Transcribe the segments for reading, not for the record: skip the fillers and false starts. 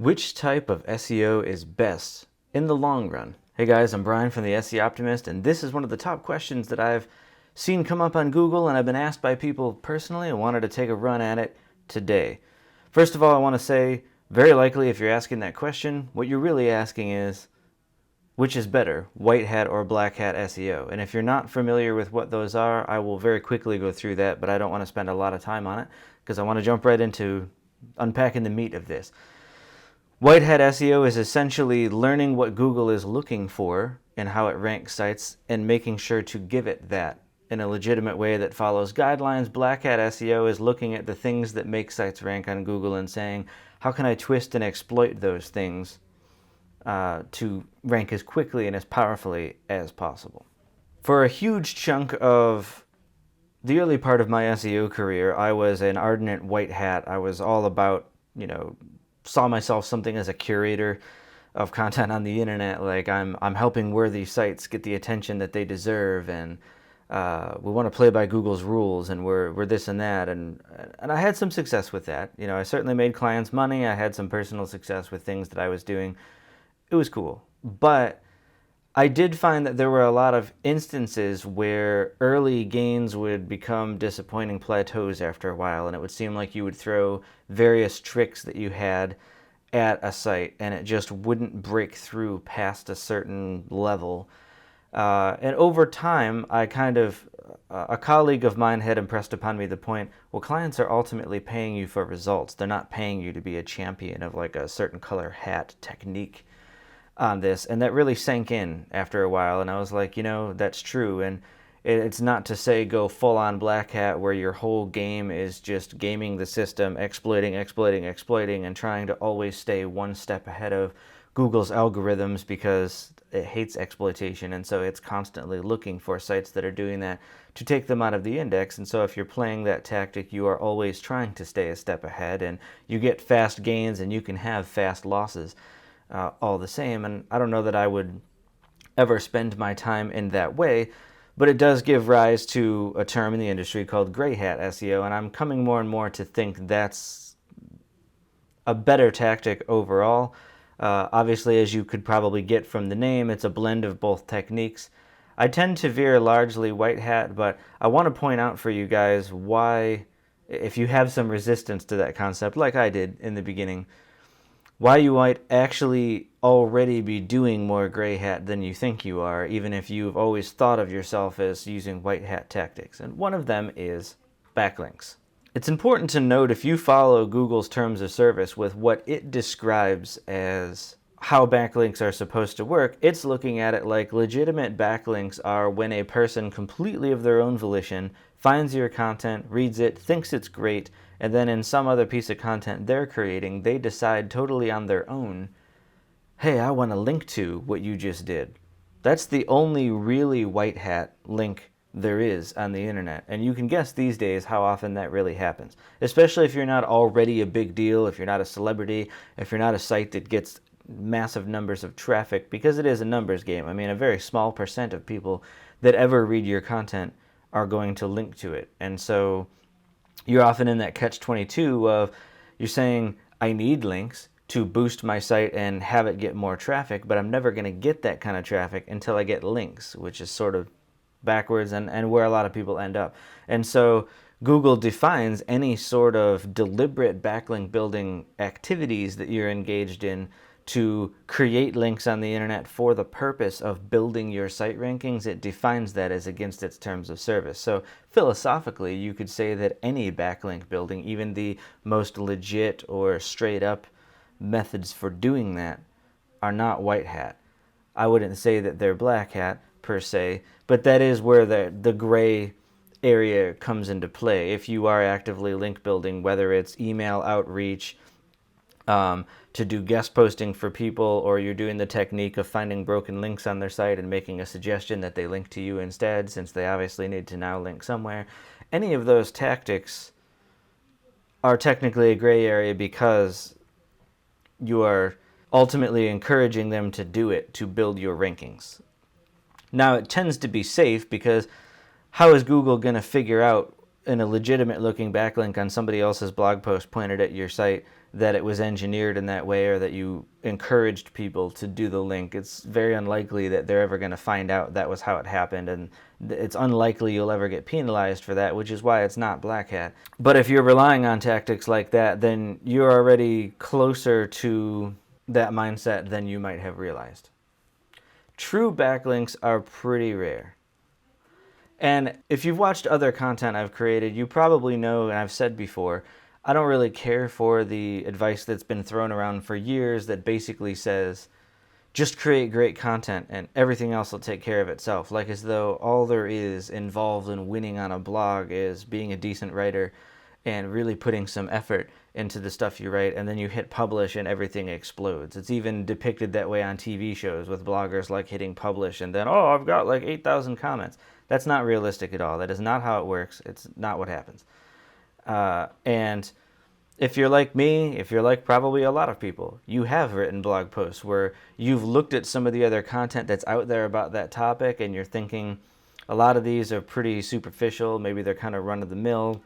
Which type of SEO is best in the long run? Hey guys, I'm Brian from the SEO Optimist, and this is one of the top questions that I've seen come up on Google and I've been asked by people personally. I wanted to take a run at it today. First of all, I want to say, very likely if you're asking that question, what you're really asking is, which is better, white hat or black hat SEO? And if you're not familiar with what those are, I will very quickly go through that, but I don't want to spend a lot of time on it because I want to jump right into unpacking the meat of this. White hat SEO is essentially learning what Google is looking for and how it ranks sites and making sure to give it that in a legitimate way that follows guidelines. Black hat SEO is looking at the things that make sites rank on Google and saying, how can I twist and exploit those things to rank as quickly and as powerfully as possible. For a huge chunk of the early part of my SEO career, I was an ardent white hat. I was all about, saw myself something as a curator of content on the internet. Like I'm helping worthy sites get the attention that they deserve, and we want to play by Google's rules, and we're this and that, and I had some success with that. I certainly made clients money. I had some personal success with things that I was doing. It was cool, but I did find that there were a lot of instances where early gains would become disappointing plateaus after a while, and it would seem like you would throw various tricks that you had at a site and it just wouldn't break through past a certain level. And over time, a colleague of mine had impressed upon me the point, well, clients are ultimately paying you for results. They're not paying you to be a champion of like a certain color hat technique on this. And that really sank in after a while, and I was like, that's true. And it's not to say go full on black hat where your whole game is just gaming the system, exploiting, and trying to always stay one step ahead of Google's algorithms, because it hates exploitation, and so it's constantly looking for sites that are doing that to take them out of the index. And so if you're playing that tactic, you are always trying to stay a step ahead, and you get fast gains and you can have fast losses all the same. And I don't know that I would ever spend my time in that way, but it does give rise to a term in the industry called gray hat SEO, and I'm coming more and more to think that's a better tactic overall. Obviously, as you could probably get from the name, it's a blend of both techniques. I tend to veer largely white hat, but I want to point out for you guys why, if you have some resistance to that concept, like I did in the beginning, why you might actually already be doing more gray hat than you think you are, even if you've always thought of yourself as using white hat tactics. And one of them is backlinks. It's important to note, if you follow Google's terms of service with what it describes as how backlinks are supposed to work, it's looking at it like legitimate backlinks are when a person completely of their own volition finds your content, reads it, thinks it's great, and then in some other piece of content they're creating, they decide totally on their own, hey, I want to link to what you just did. That's the only really white hat link there is on the internet. And you can guess these days how often that really happens, especially if you're not already a big deal, if you're not a celebrity, if you're not a site that gets massive numbers of traffic, because it is a numbers game. I mean, a very small percent of people that ever read your content are going to link to it. And so you're often in that catch-22 of, you're saying, I need links to boost my site and have it get more traffic, but I'm never going to get that kind of traffic until I get links, which is sort of backwards and where a lot of people end up. And so Google defines any sort of deliberate backlink building activities that you're engaged in to create links on the internet for the purpose of building your site rankings. It defines that as against its terms of service. So philosophically, you could say that any backlink building, even the most legit or straight up methods for doing that, are not white hat. I wouldn't say that they're black hat per se, but that is where the gray area comes into play. If you are actively link building, whether it's email outreach, to do guest posting for people, or you're doing the technique of finding broken links on their site and making a suggestion that they link to you instead, since they obviously need to now link somewhere. Any of those tactics are technically a gray area because you are ultimately encouraging them to do it to build your rankings. Now, it tends to be safe, because how is Google going to figure out in a legitimate looking backlink on somebody else's blog post pointed at your site that it was engineered in that way or that you encouraged people to do the link. It's very unlikely that they're ever going to find out that was how it happened, and it's unlikely you'll ever get penalized for that, which is why it's not black hat. But if you're relying on tactics like that, then you're already closer to that mindset than you might have realized. True backlinks are pretty rare. And if you've watched other content I've created, you probably know, and I've said before, I don't really care for the advice that's been thrown around for years that basically says, just create great content and everything else will take care of itself. Like as though all there is involved in winning on a blog is being a decent writer and really putting some effort into the stuff you write, and then you hit publish and everything explodes. It's even depicted that way on TV shows with bloggers like hitting publish and then, oh, I've got like 8,000 comments. That's not realistic at all. That is not how it works. It's not what happens. And if you're like me, if you're like probably a lot of people, you have written blog posts where you've looked at some of the other content that's out there about that topic and you're thinking a lot of these are pretty superficial. Maybe they're kind of run-of-the-mill.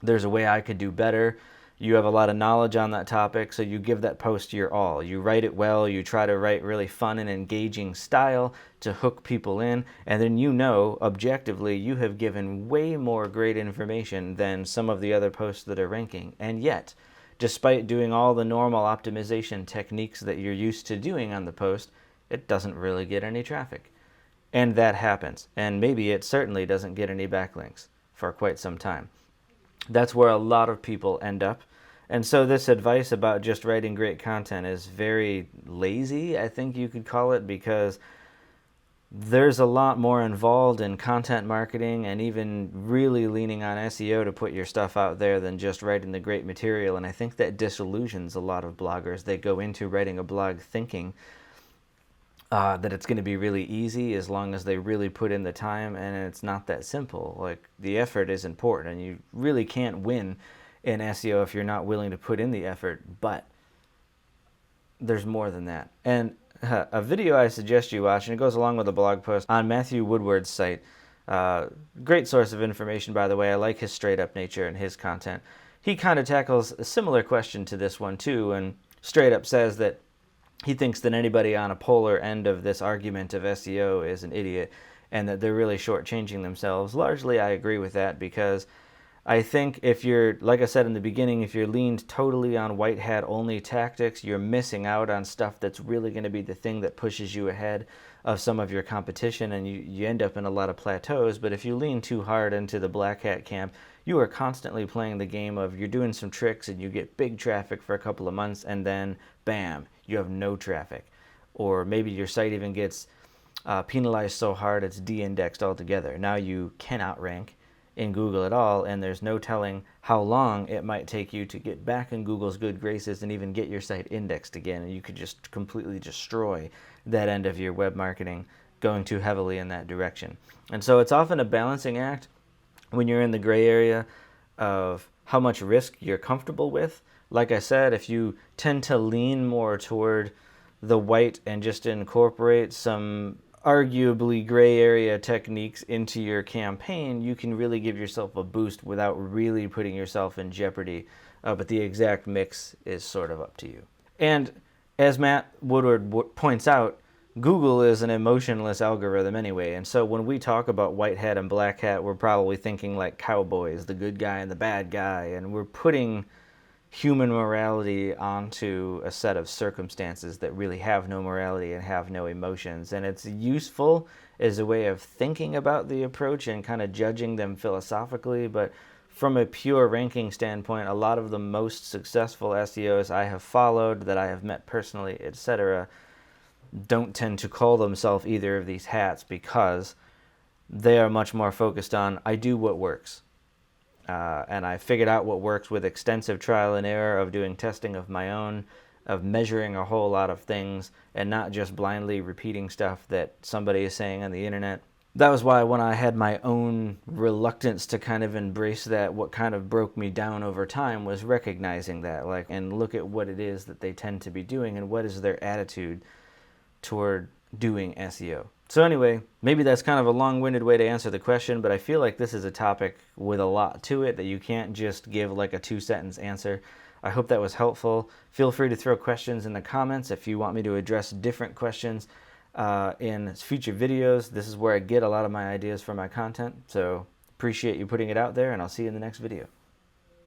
There's a way I could do better. You have a lot of knowledge on that topic, so you give that post your all. You write it well, you try to write really fun and engaging style to hook people in, and then you know, objectively, you have given way more great information than some of the other posts that are ranking. And yet, despite doing all the normal optimization techniques that you're used to doing on the post, it doesn't really get any traffic. And that happens. And maybe it certainly doesn't get any backlinks for quite some time. That's where a lot of people end up. And so this advice about just writing great content is very lazy, I think you could call it, because there's a lot more involved in content marketing and even really leaning on SEO to put your stuff out there than just writing the great material. And I think that disillusions a lot of bloggers. They go into writing a blog thinking that it's going to be really easy as long as they really put in the time, and it's not that simple. Like, the effort is important, and you really can't win in SEO if you're not willing to put in the effort, but there's more than that. And a video I suggest you watch, and it goes along with a blog post on Matthew Woodward's site. Great source of information, by the way. I like his straight up nature and his content. He kind of tackles a similar question to this one too, and straight up says that he thinks that anybody on a polar end of this argument of SEO is an idiot and that they're really shortchanging themselves. Largely, I agree with that, because I think if you're, like I said in the beginning, if you're leaned totally on white hat only tactics, you're missing out on stuff that's really going to be the thing that pushes you ahead of some of your competition, and you end up in a lot of plateaus. But if you lean too hard into the black hat camp, you are constantly playing the game of you're doing some tricks and you get big traffic for a couple of months and then bam, you have no traffic. Or maybe your site even gets penalized so hard it's de-indexed altogether. Now you cannot rank in Google at all, and there's no telling how long it might take you to get back in Google's good graces and even get your site indexed again, and you could just completely destroy that end of your web marketing going too heavily in that direction. And so it's often a balancing act when you're in the gray area of how much risk you're comfortable with. Like I said, if you tend to lean more toward the white and just incorporate some arguably gray area techniques into your campaign, you can really give yourself a boost without really putting yourself in jeopardy. But the exact mix is sort of up to you. And as Matt Woodward points out, Google is an emotionless algorithm anyway, and so when we talk about white hat and black hat, we're probably thinking like cowboys, the good guy and the bad guy, and we're putting human morality onto a set of circumstances that really have no morality and have no emotions. And it's useful as a way of thinking about the approach and kind of judging them philosophically, but from a pure ranking standpoint, a lot of the most successful SEOs I have followed, that I have met personally, etc., don't tend to call themselves either of these hats, because they are much more focused on, I do what works. And I figured out what works with extensive trial and error of doing testing of my own, of measuring a whole lot of things, and not just blindly repeating stuff that somebody is saying on the internet. That was why when I had my own reluctance to kind of embrace that, what kind of broke me down over time was recognizing that, like, and look at what it is that they tend to be doing and what is their attitude toward doing SEO. So anyway, maybe that's kind of a long-winded way to answer the question, but I feel like this is a topic with a lot to it that you can't just give like a 2-sentence answer. I hope that was helpful. Feel free to throw questions in the comments if you want me to address different questions in future videos. This is where I get a lot of my ideas for my content, so appreciate you putting it out there, and I'll see you in the next video.